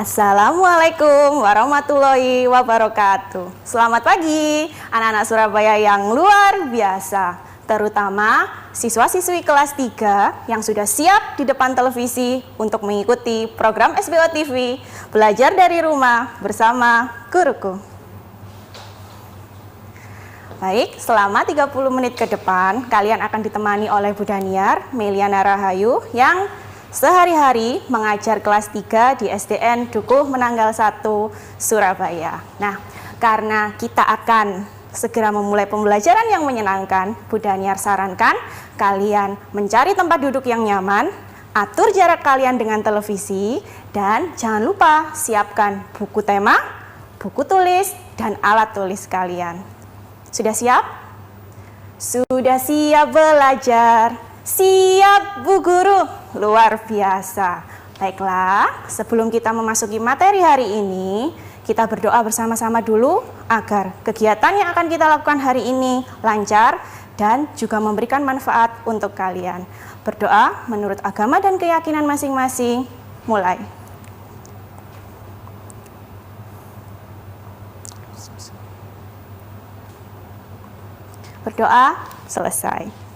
Assalamualaikum warahmatullahi wabarakatuh. Selamat pagi anak-anak Surabaya yang luar biasa, terutama siswa-siswi kelas 3 yang sudah siap di depan televisi untuk mengikuti program SBO TV Belajar dari Rumah bersama guruku. Baik, selama 30 menit ke depan kalian akan ditemani oleh Bu Daniar Meliana Rahayu yang sehari-hari mengajar kelas 3 di SDN Dukuh Menanggal 1 Surabaya. Nah, karena kita akan segera memulai pembelajaran yang menyenangkan, Bu Daniar sarankan kalian mencari tempat duduk yang nyaman, atur jarak kalian dengan televisi, dan jangan lupa siapkan buku tema, buku tulis, dan alat tulis kalian. Sudah siap? Sudah siap belajar? Siap Bu Guru, luar biasa. Baiklah, sebelum kita memasuki materi hari ini, kita berdoa bersama-sama dulu agar kegiatan yang akan kita lakukan hari ini lancar dan juga memberikan manfaat untuk kalian. Berdoa menurut agama dan keyakinan masing-masing. Mulai. Berdoa selesai.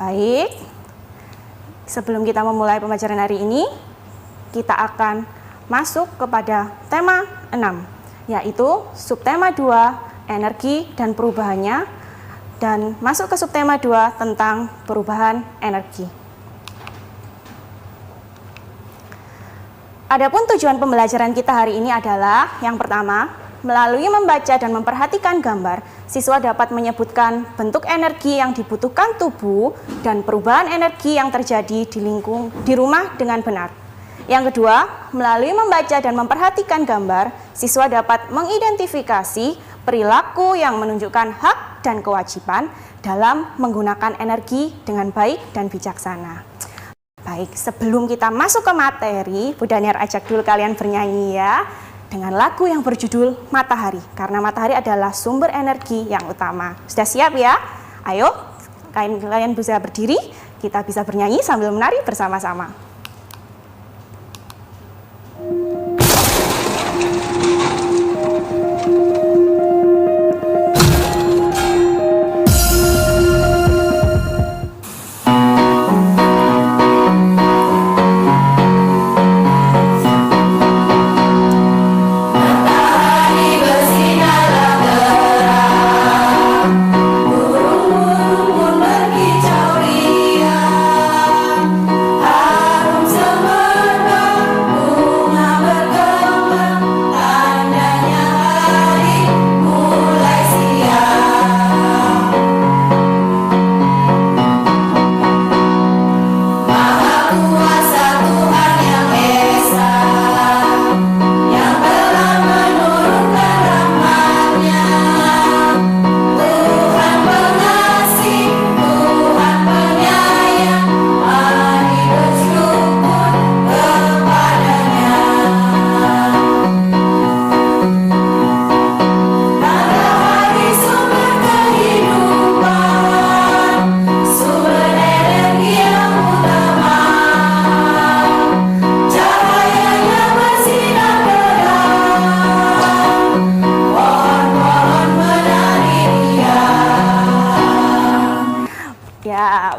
Baik, sebelum kita memulai pembelajaran hari ini, kita akan masuk kepada tema 6, yaitu subtema 2, energi dan perubahannya, dan masuk ke subtema 2 tentang perubahan energi. Adapun tujuan pembelajaran kita hari ini adalah, yang pertama, melalui membaca dan memperhatikan gambar, siswa dapat menyebutkan bentuk energi yang dibutuhkan tubuh dan perubahan energi yang terjadi di rumah dengan benar. Yang kedua, melalui membaca dan memperhatikan gambar, siswa dapat mengidentifikasi perilaku yang menunjukkan hak dan kewajiban dalam menggunakan energi dengan baik dan bijaksana. Baik, sebelum kita masuk ke materi, Bu Daniar ajak dulu kalian bernyanyi ya, dengan lagu yang berjudul Matahari, karena matahari adalah sumber energi yang utama. Sudah siap ya? Ayo, kalian bisa berdiri, kita bisa bernyanyi sambil menari bersama-sama.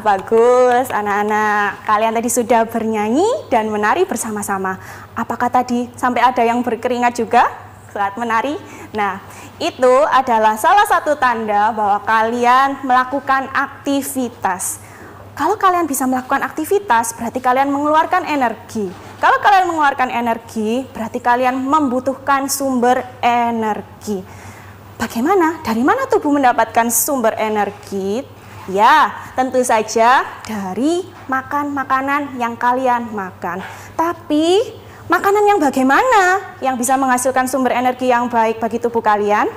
Bagus, anak-anak. Kalian tadi sudah bernyanyi dan menari bersama-sama. Apakah tadi sampai ada yang berkeringat juga saat menari? Nah, itu adalah salah satu tanda bahwa kalian melakukan aktivitas. Kalau kalian bisa melakukan aktivitas, berarti kalian mengeluarkan energi. Kalau kalian mengeluarkan energi, berarti kalian membutuhkan sumber energi. Bagaimana? Dari mana tubuh mendapatkan sumber energi? Ya, tentu saja dari makan makanan yang kalian makan. Tapi, makanan yang bagaimana yang bisa menghasilkan sumber energi yang baik bagi tubuh kalian?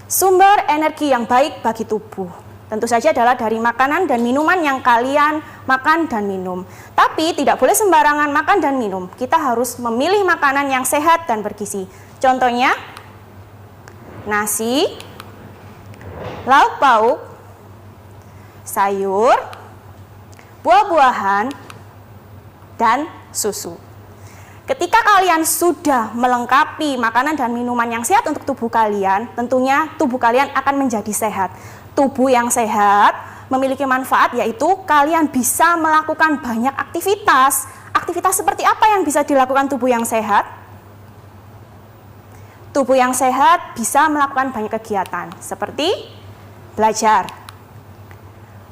Sumber energi yang baik bagi tubuh tentu saja adalah dari makanan dan minuman yang kalian makan dan minum. Tapi tidak boleh sembarangan makan dan minum. Kita harus memilih makanan yang sehat dan bergizi. Contohnya, nasi, lauk pauk, sayur, buah-buahan, dan susu. Ketika kalian sudah melengkapi makanan dan minuman yang sehat untuk tubuh kalian, tentunya tubuh kalian akan menjadi sehat. Tubuh yang sehat memiliki manfaat, yaitu kalian bisa melakukan banyak aktivitas. Aktivitas seperti apa yang bisa dilakukan tubuh yang sehat? Tubuh yang sehat bisa melakukan banyak kegiatan, seperti belajar,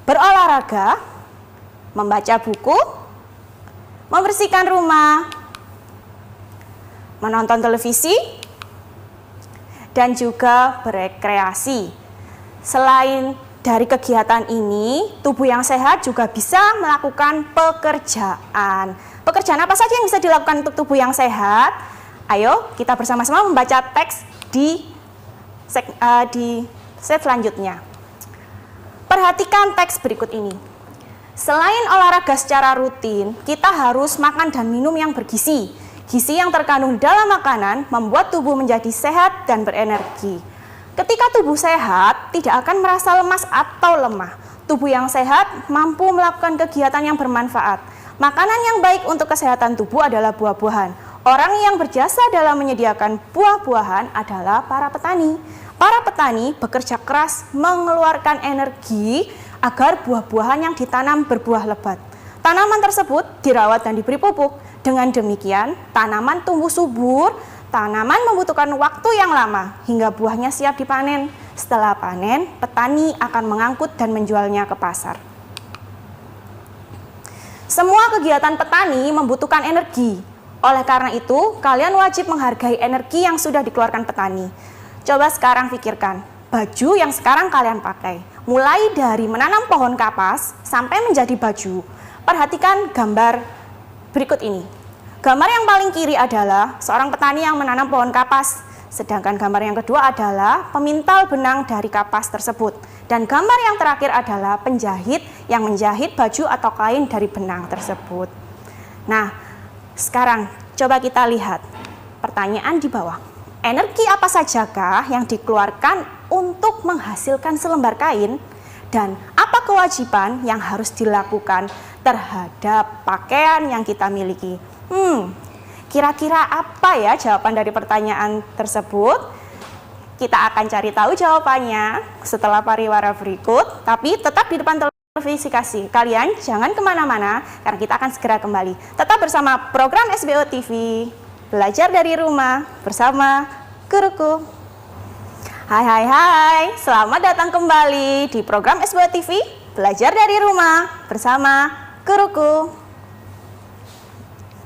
berolahraga, membaca buku, membersihkan rumah, menonton televisi, dan juga berekreasi. Selain dari kegiatan ini, tubuh yang sehat juga bisa melakukan pekerjaan. Pekerjaan apa saja yang bisa dilakukan untuk tubuh yang sehat? Ayo kita bersama-sama membaca teks di slide selanjutnya. Perhatikan teks berikut ini. Selain olahraga secara rutin, kita harus makan dan minum yang bergizi. Gizi yang terkandung dalam makanan membuat tubuh menjadi sehat dan berenergi. Ketika tubuh sehat, tidak akan merasa lemas atau lemah. Tubuh yang sehat mampu melakukan kegiatan yang bermanfaat. Makanan yang baik untuk kesehatan tubuh adalah buah-buahan. Orang yang berjasa dalam menyediakan buah-buahan adalah para petani. Para petani bekerja keras mengeluarkan energi agar buah-buahan yang ditanam berbuah lebat. Tanaman tersebut dirawat dan diberi pupuk. Dengan demikian, tanaman tumbuh subur. Tanaman membutuhkan waktu yang lama hingga buahnya siap dipanen. Setelah panen, petani akan mengangkut dan menjualnya ke pasar. Semua kegiatan petani membutuhkan energi. Oleh karena itu, kalian wajib menghargai energi yang sudah dikeluarkan petani. Coba sekarang pikirkan, baju yang sekarang kalian pakai, mulai dari menanam pohon kapas sampai menjadi baju. Perhatikan gambar berikut ini. Gambar yang paling kiri adalah seorang petani yang menanam pohon kapas, sedangkan gambar yang kedua adalah pemintal benang dari kapas tersebut. Dan gambar yang terakhir adalah penjahit yang menjahit baju atau kain dari benang tersebut. Nah, sekarang coba kita lihat pertanyaan di bawah. Energi apa sajakah yang dikeluarkan untuk menghasilkan selembar kain? Dan apa kewajiban yang harus dilakukan terhadap pakaian yang kita miliki? Kira-kira apa ya jawaban dari pertanyaan tersebut? Kita akan cari tahu jawabannya setelah pariwara berikut, tapi tetap di depan televisi kasih. Kalian jangan kemana-mana, karena kita akan segera kembali. Tetap bersama program SBO TV, belajar dari rumah bersama guruku. Hai, selamat datang kembali di program SBO TV, belajar dari rumah bersama guruku.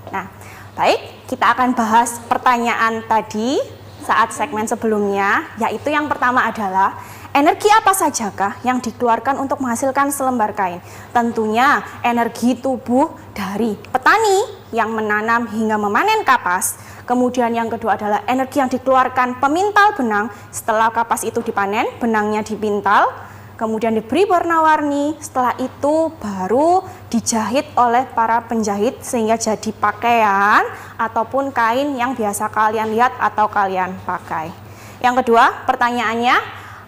Nah, baik, kita akan bahas pertanyaan tadi saat segmen sebelumnya, yaitu yang pertama adalah energi apa sajakah yang dikeluarkan untuk menghasilkan selembar kain? Tentunya energi tubuh dari petani yang menanam hingga memanen kapas. Kemudian yang kedua adalah energi yang dikeluarkan pemintal benang setelah kapas itu dipanen, benangnya dipintal, kemudian diberi warna-warni, setelah itu baru dijahit oleh para penjahit sehingga jadi pakaian ataupun kain yang biasa kalian lihat atau kalian pakai. Yang kedua, pertanyaannya,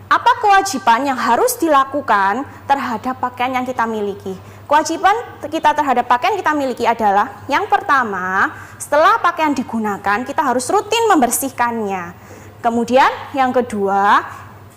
apa kewajiban yang harus dilakukan terhadap pakaian yang kita miliki? Kewajiban kita terhadap pakaian kita miliki adalah, yang pertama, setelah pakaian digunakan, kita harus rutin membersihkannya. Kemudian yang kedua,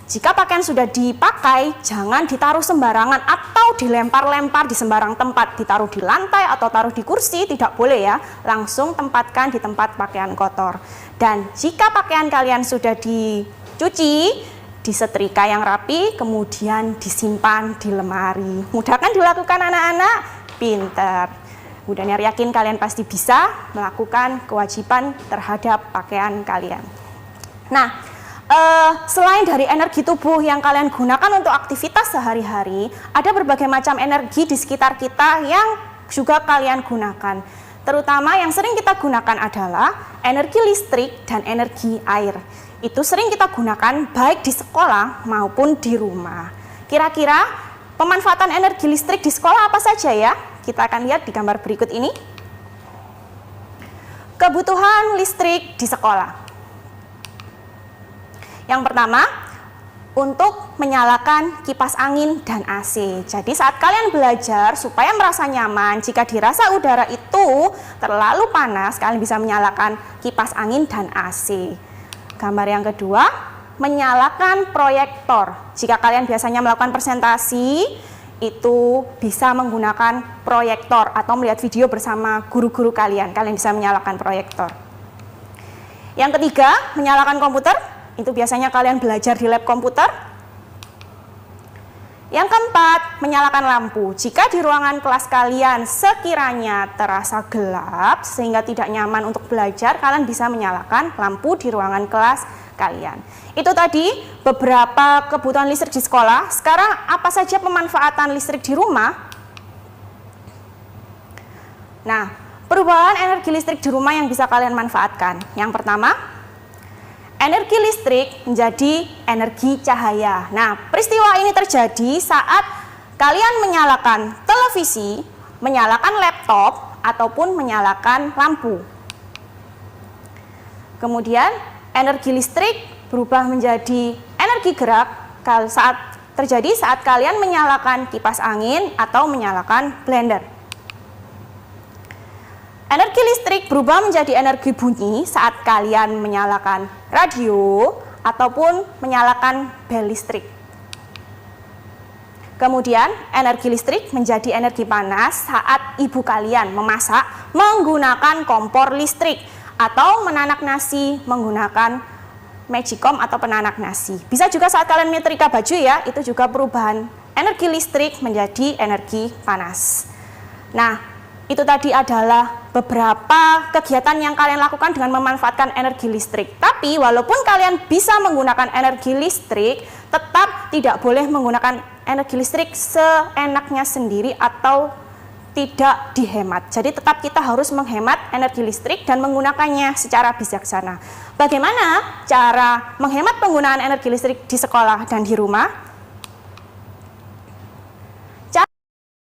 jika pakaian sudah dipakai, jangan ditaruh sembarangan atau dilempar-lempar di sembarang tempat, ditaruh di lantai atau taruh di kursi, tidak boleh ya, langsung tempatkan di tempat pakaian kotor. Dan jika pakaian kalian sudah dicuci, disetrika yang rapi, kemudian disimpan di lemari. Mudah kan dilakukan anak-anak? Pinter. Bunda Niar yakin kalian pasti bisa melakukan kewajiban terhadap pakaian kalian. Nah, selain dari energi tubuh yang kalian gunakan untuk aktivitas sehari-hari, ada berbagai macam energi di sekitar kita yang juga kalian gunakan. Terutama yang sering kita gunakan adalah energi listrik dan energi air. Itu sering kita gunakan baik di sekolah maupun di rumah. Kira-kira pemanfaatan energi listrik di sekolah apa saja ya? Kita akan lihat di gambar berikut ini. Kebutuhan listrik di sekolah. Yang pertama, untuk menyalakan kipas angin dan AC. Jadi saat kalian belajar supaya merasa nyaman, jika dirasa udara itu terlalu panas, kalian bisa menyalakan kipas angin dan AC. Gambar yang kedua, menyalakan proyektor. Jika kalian biasanya melakukan presentasi, itu bisa menggunakan proyektor atau melihat video bersama guru-guru kalian. Kalian bisa menyalakan proyektor. Yang ketiga, menyalakan komputer. Itu biasanya kalian belajar di lab komputer. Yang keempat, menyalakan lampu. Jika di ruangan kelas kalian sekiranya terasa gelap sehingga tidak nyaman untuk belajar, kalian bisa menyalakan lampu di ruangan kelas kalian. Itu tadi beberapa kebutuhan listrik di sekolah. Sekarang apa saja pemanfaatan listrik di rumah? Nah, perubahan energi listrik di rumah yang bisa kalian manfaatkan. Yang pertama, energi listrik menjadi energi cahaya. Nah, peristiwa ini terjadi saat kalian menyalakan televisi, menyalakan laptop, ataupun menyalakan lampu. Kemudian, energi listrik berubah menjadi energi gerak saat kalian menyalakan kipas angin atau menyalakan blender. Energi listrik berubah menjadi energi bunyi saat kalian menyalakan radio ataupun menyalakan bel listrik. Kemudian energi listrik menjadi energi panas saat ibu kalian memasak menggunakan kompor listrik atau menanak nasi menggunakan magicom atau penanak nasi. Bisa juga saat kalian menyetrika baju ya, itu juga perubahan energi listrik menjadi energi panas. Nah, itu tadi adalah beberapa kegiatan yang kalian lakukan dengan memanfaatkan energi listrik. Tapi walaupun kalian bisa menggunakan energi listrik, tetap tidak boleh menggunakan energi listrik seenaknya sendiri atau tidak dihemat. Jadi tetap kita harus menghemat energi listrik dan menggunakannya secara bijaksana. Bagaimana cara menghemat penggunaan energi listrik di sekolah dan di rumah?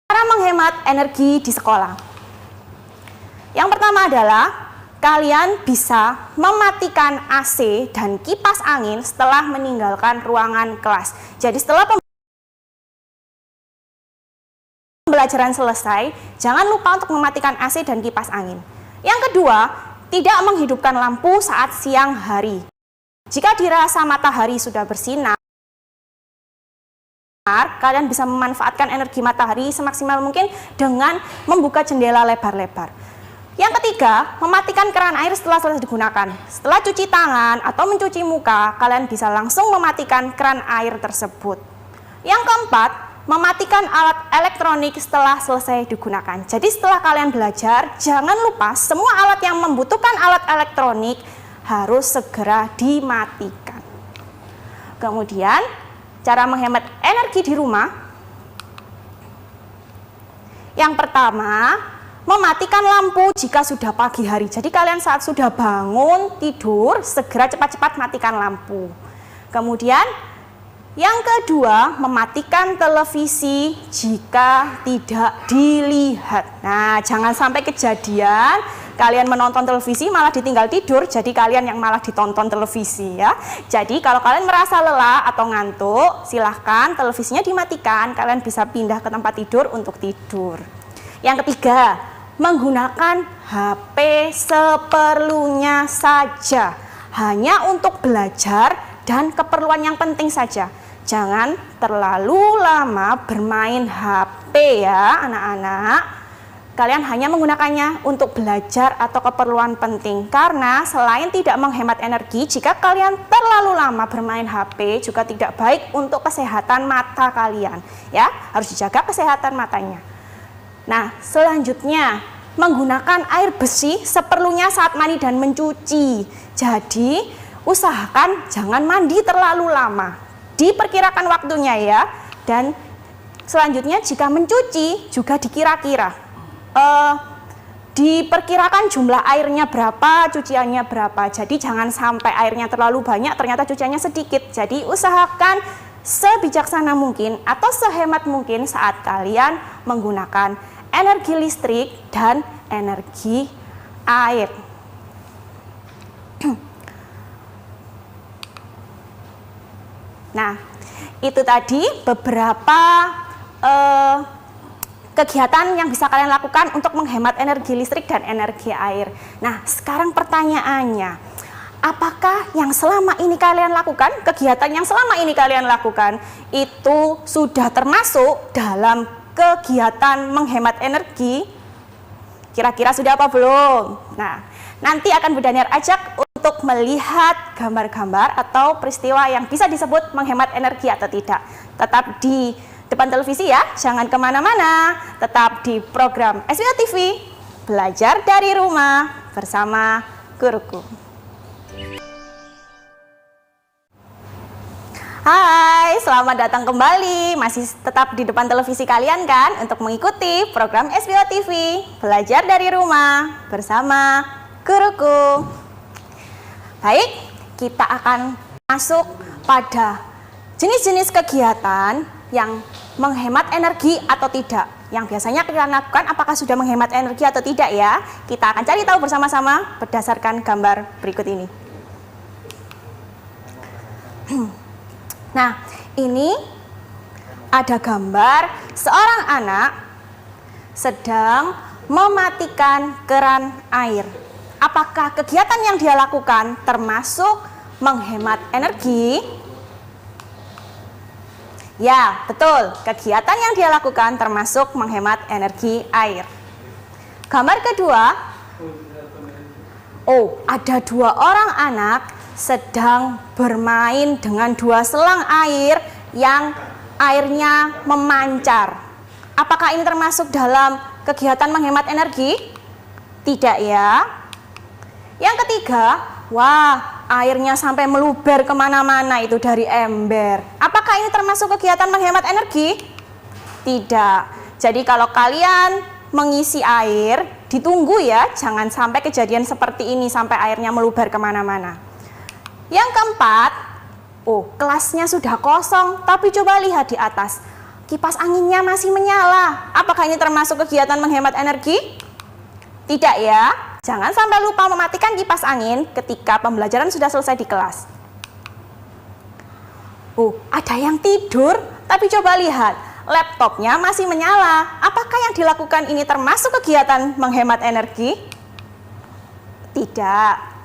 Cara menghemat energi di sekolah. Yang pertama adalah kalian bisa mematikan AC dan kipas angin setelah meninggalkan ruangan kelas. Jadi setelah pembelajaran selesai, jangan lupa untuk mematikan AC dan kipas angin. Yang kedua, tidak menghidupkan lampu saat siang hari. Jika dirasa matahari sudah bersinar, kalian bisa memanfaatkan energi matahari semaksimal mungkin dengan membuka jendela lebar-lebar. Yang ketiga, mematikan keran air setelah selesai digunakan. Setelah cuci tangan atau mencuci muka, kalian bisa langsung mematikan keran air tersebut. Yang keempat, mematikan alat elektronik setelah selesai digunakan. Jadi setelah kalian belajar, jangan lupa semua alat yang membutuhkan alat elektronik harus segera dimatikan. Kemudian, cara menghemat energi di rumah. Yang pertama, mematikan lampu jika sudah pagi hari. Jadi kalian saat sudah bangun, tidur, segera cepat-cepat matikan lampu. Kemudian, yang kedua, mematikan televisi jika tidak dilihat. Nah, jangan sampai kejadian kalian menonton televisi malah ditinggal tidur, jadi kalian yang malah ditonton televisi ya. Jadi kalau kalian merasa lelah atau ngantuk, silahkan televisinya dimatikan, kalian bisa pindah ke tempat tidur untuk tidur. Yang ketiga, menggunakan HP seperlunya saja, hanya untuk belajar dan keperluan yang penting saja. Jangan terlalu lama bermain HP ya anak-anak. Kalian hanya menggunakannya untuk belajar atau keperluan penting. Karena selain tidak menghemat energi, jika kalian terlalu lama bermain HP juga tidak baik untuk kesehatan mata kalian. Ya, harus dijaga kesehatan matanya. Nah, selanjutnya menggunakan air bersih seperlunya saat mandi dan mencuci. Jadi, usahakan jangan mandi terlalu lama. Diperkirakan waktunya ya. Dan selanjutnya jika mencuci juga dikira-kira. Diperkirakan jumlah airnya berapa, cuciannya berapa. Jadi jangan sampai airnya terlalu banyak, ternyata cuciannya sedikit. Jadi usahakan sebijaksana mungkin atau sehemat mungkin saat kalian menggunakan energi listrik dan energi air. Nah, itu tadi beberapa kegiatan yang bisa kalian lakukan untuk menghemat energi listrik dan energi air. Nah, sekarang pertanyaannya, apakah yang selama ini kalian lakukan, kegiatan yang selama ini kalian lakukan, itu sudah termasuk dalam kegiatan menghemat energi? Kira-kira sudah apa belum? Nah, nanti akan Bu Daniar ajak untuk melihat gambar-gambar atau peristiwa yang bisa disebut menghemat energi atau tidak. Tetap di depan televisi ya, jangan kemana-mana, tetap di program SBO TV, belajar dari rumah bersama guruku. Hai, selamat datang kembali, masih tetap di depan televisi kalian kan, untuk mengikuti program SBO TV, belajar dari rumah bersama guruku. Baik, kita akan masuk pada jenis-jenis kegiatan yang menghemat energi atau tidak. Yang biasanya kita lakukan, apakah sudah menghemat energi atau tidak ya? Kita akan cari tahu bersama-sama berdasarkan gambar berikut ini. Nah, ini ada gambar seorang anak sedang mematikan keran air. Apakah kegiatan yang dia lakukan termasuk menghemat energi? Ya, betul. Kegiatan yang dia lakukan termasuk menghemat energi air. Gambar kedua, ada dua orang anak sedang bermain dengan dua selang air yang airnya memancar. Apakah ini termasuk dalam kegiatan menghemat energi? Tidak ya. Yang ketiga, wah, airnya sampai meluber kemana-mana itu dari ember. Apakah ini termasuk kegiatan menghemat energi? Tidak. Jadi kalau kalian mengisi air, ditunggu ya, jangan sampai kejadian seperti ini sampai airnya meluber kemana-mana. Yang keempat, kelasnya sudah kosong, tapi coba lihat di atas, kipas anginnya masih menyala. Apakah ini termasuk kegiatan menghemat energi? Tidak ya. Jangan sampai lupa mematikan kipas angin ketika pembelajaran sudah selesai di kelas. Ada yang tidur, tapi coba lihat, laptopnya masih menyala. Apakah yang dilakukan ini termasuk kegiatan menghemat energi? Tidak.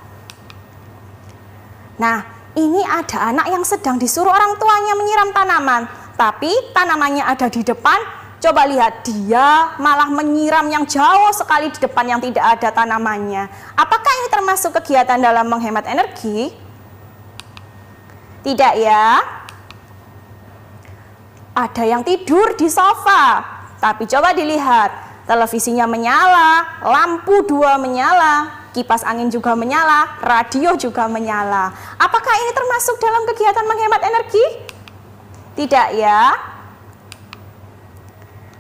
Nah, ini ada anak yang sedang disuruh orang tuanya menyiram tanaman, tapi tanamannya ada di depan. Coba lihat, dia malah menyiram yang jauh sekali di depan yang tidak ada tanamannya. Apakah ini termasuk kegiatan dalam menghemat energi? Tidak ya. Ada yang tidur di sofa, tapi coba dilihat, televisinya menyala, lampu dua menyala, kipas angin juga menyala, radio juga menyala. Apakah ini termasuk dalam kegiatan menghemat energi? Tidak ya.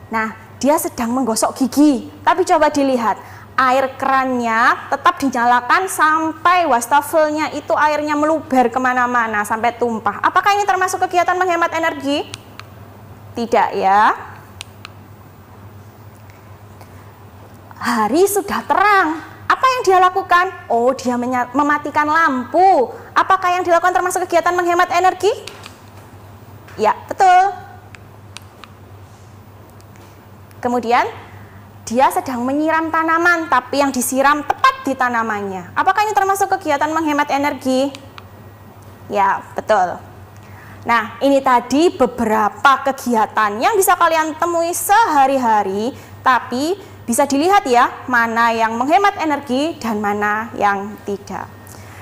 Nah, dia sedang menggosok gigi, tapi coba dilihat, air kerannya tetap dinyalakan sampai wastafelnya itu airnya meluber kemana-mana sampai tumpah. Apakah ini termasuk kegiatan menghemat energi? Tidak ya. Hari sudah terang, apa yang dia lakukan? Dia mematikan lampu. Apakah yang dilakukan termasuk kegiatan menghemat energi? Ya, betul. Kemudian dia sedang menyiram tanaman, tapi yang disiram tepat di tanamannya. Apakah ini termasuk kegiatan menghemat energi? Ya, betul. Nah, ini tadi beberapa kegiatan yang bisa kalian temui sehari-hari, tapi bisa dilihat ya, mana yang menghemat energi dan mana yang tidak.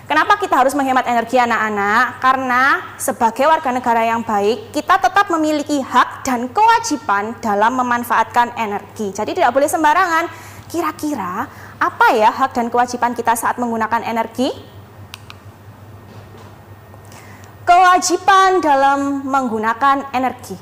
Kenapa kita harus menghemat energi anak-anak? Karena sebagai warga negara yang baik, kita tetap memiliki hak dan kewajiban dalam memanfaatkan energi. Jadi tidak boleh sembarangan. Kira-kira apa ya hak dan kewajiban kita saat menggunakan energi? Kewajiban dalam menggunakan energi.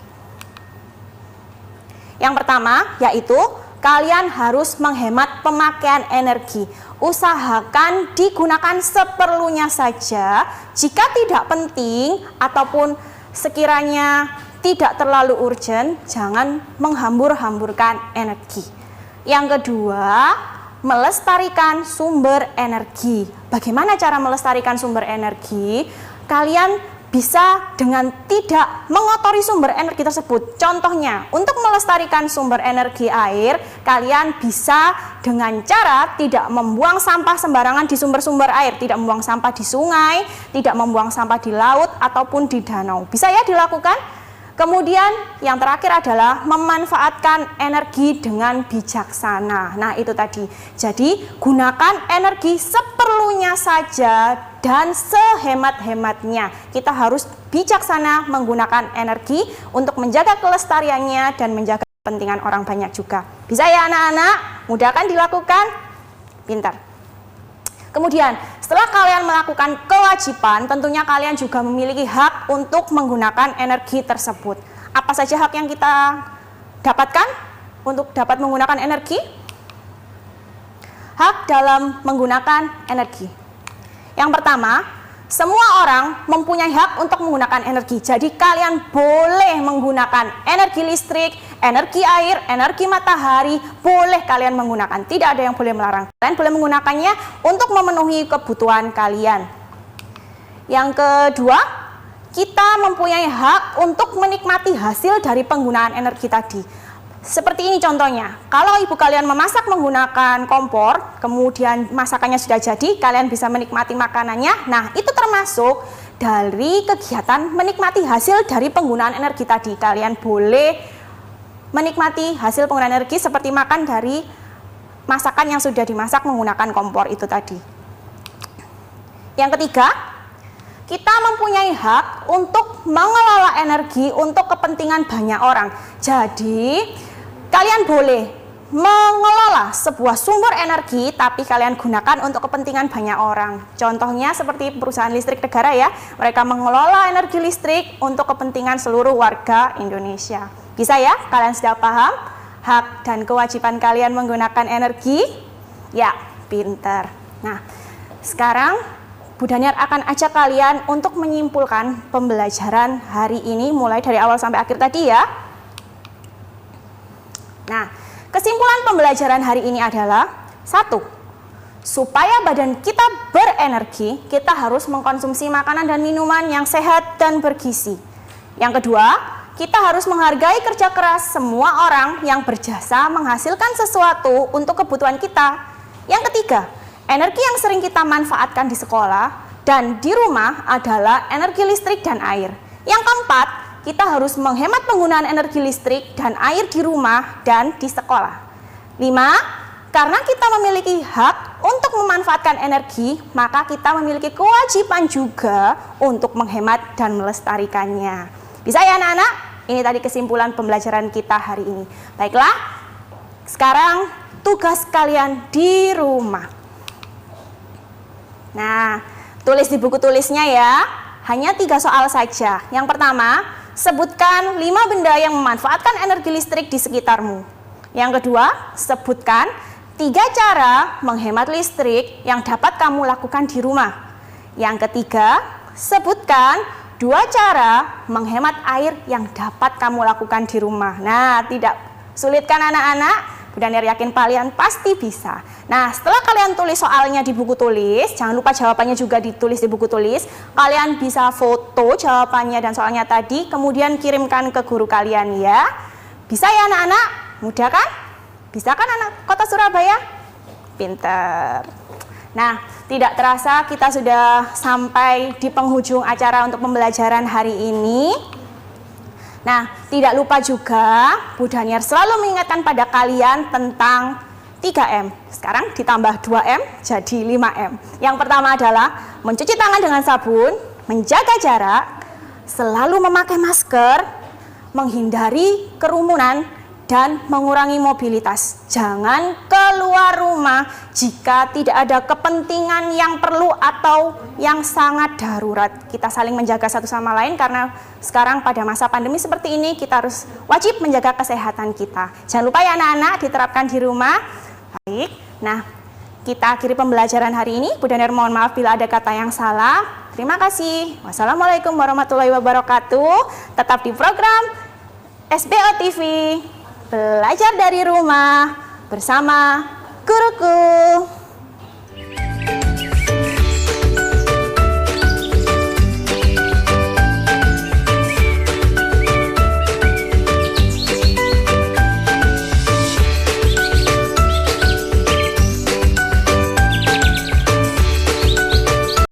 Yang pertama yaitu kalian harus menghemat pemakaian energi. Usahakan digunakan seperlunya saja. Jika tidak penting ataupun sekiranya tidak terlalu urgent, jangan menghambur-hamburkan energi. Yang kedua, melestarikan sumber energi. Bagaimana cara melestarikan sumber energi? Kalian bisa dengan tidak mengotori sumber energi tersebut. Contohnya, untuk melestarikan sumber energi air, kalian bisa dengan cara tidak membuang sampah sembarangan di sumber-sumber air, tidak membuang sampah di sungai, tidak membuang sampah di laut ataupun di danau. Bisa ya dilakukan? Kemudian yang terakhir adalah memanfaatkan energi dengan bijaksana. Nah, itu tadi. Jadi, gunakan energi seperlunya saja dan sehemat-hematnya. Kita harus bijaksana menggunakan energi untuk menjaga kelestariannya dan menjaga kepentingan orang banyak juga. Bisa ya anak-anak? Mudah kan dilakukan? Pintar. Kemudian, setelah kalian melakukan kewajiban, tentunya kalian juga memiliki hak untuk menggunakan energi tersebut. Apa saja hak yang kita dapatkan untuk dapat menggunakan energi? Hak dalam menggunakan energi. Yang pertama, semua orang mempunyai hak untuk menggunakan energi. Jadi kalian boleh menggunakan energi listrik, energi air, energi matahari, boleh kalian menggunakan. Tidak ada yang boleh melarang. Kalian boleh menggunakannya untuk memenuhi kebutuhan kalian. Yang kedua, kita mempunyai hak untuk menikmati hasil dari penggunaan energi tadi. Seperti ini contohnya, kalau ibu kalian memasak menggunakan kompor, kemudian masakannya sudah jadi, kalian bisa menikmati makanannya. Nah, itu termasuk dari kegiatan menikmati hasil dari penggunaan energi tadi. Kalian boleh menikmati hasil penggunaan energi seperti makan dari masakan yang sudah dimasak menggunakan kompor itu tadi. Yang ketiga, kita mempunyai hak untuk mengelola energi untuk kepentingan banyak orang. Jadi, kalian boleh mengelola sebuah sumber energi, tapi kalian gunakan untuk kepentingan banyak orang. Contohnya seperti perusahaan listrik negara ya, mereka mengelola energi listrik untuk kepentingan seluruh warga Indonesia. Bisa ya? Kalian sudah paham hak dan kewajiban kalian menggunakan energi? Ya, pinter. Nah, sekarang Bu Daniar akan ajak kalian untuk menyimpulkan pembelajaran hari ini mulai dari awal sampai akhir tadi ya. Nah, kesimpulan pembelajaran hari ini adalah 1. Supaya badan kita berenergi, kita harus mengkonsumsi makanan dan minuman yang sehat dan bergizi. Yang kedua, kita harus menghargai kerja keras semua orang yang berjasa menghasilkan sesuatu untuk kebutuhan kita. Yang ketiga, energi yang sering kita manfaatkan di sekolah dan di rumah adalah energi listrik dan air. Yang keempat, kita harus menghemat penggunaan energi listrik dan air di rumah dan di sekolah. 5. Karena kita memiliki hak untuk memanfaatkan energi, maka kita memiliki kewajiban juga untuk menghemat dan melestarikannya. Bisa ya anak-anak? Ini tadi kesimpulan pembelajaran kita hari ini. Baiklah, sekarang tugas kalian di rumah. Nah, tulis di buku tulisnya ya. Hanya 3 soal saja. Yang pertama, sebutkan 5 benda yang memanfaatkan energi listrik di sekitarmu. Yang kedua, sebutkan 3 cara menghemat listrik yang dapat kamu lakukan di rumah. Yang ketiga, sebutkan 2 cara menghemat air yang dapat kamu lakukan di rumah. Nah, tidak sulit kan anak-anak? Bu Daniar yakin kalian pasti bisa. Nah, setelah kalian tulis soalnya di buku tulis, jangan lupa jawabannya juga ditulis di buku tulis. Kalian bisa foto jawabannya dan soalnya tadi, kemudian kirimkan ke guru kalian ya. Bisa ya anak-anak? Mudah kan? Bisa kan anak kota Surabaya? Pinter. Nah, tidak terasa kita sudah sampai di penghujung acara untuk pembelajaran hari ini. Nah, tidak lupa juga Bu Daniar selalu mengingatkan pada kalian tentang 3M. Sekarang ditambah 2M jadi 5M. Yang pertama adalah mencuci tangan dengan sabun, menjaga jarak, selalu memakai masker, menghindari kerumunan, dan mengurangi mobilitas. Jangan keluar rumah jika tidak ada kepentingan yang perlu atau yang sangat darurat. Kita saling menjaga satu sama lain karena sekarang pada masa pandemi seperti ini kita harus wajib menjaga kesehatan kita. Jangan lupa ya anak-anak, diterapkan di rumah. Baik, nah kita akhiri pembelajaran hari ini. Bu Daniar mohon maaf bila ada kata yang salah. Terima kasih. Wassalamualaikum warahmatullahi wabarakatuh. Tetap di program SBO TV. Belajar dari rumah bersama guruku.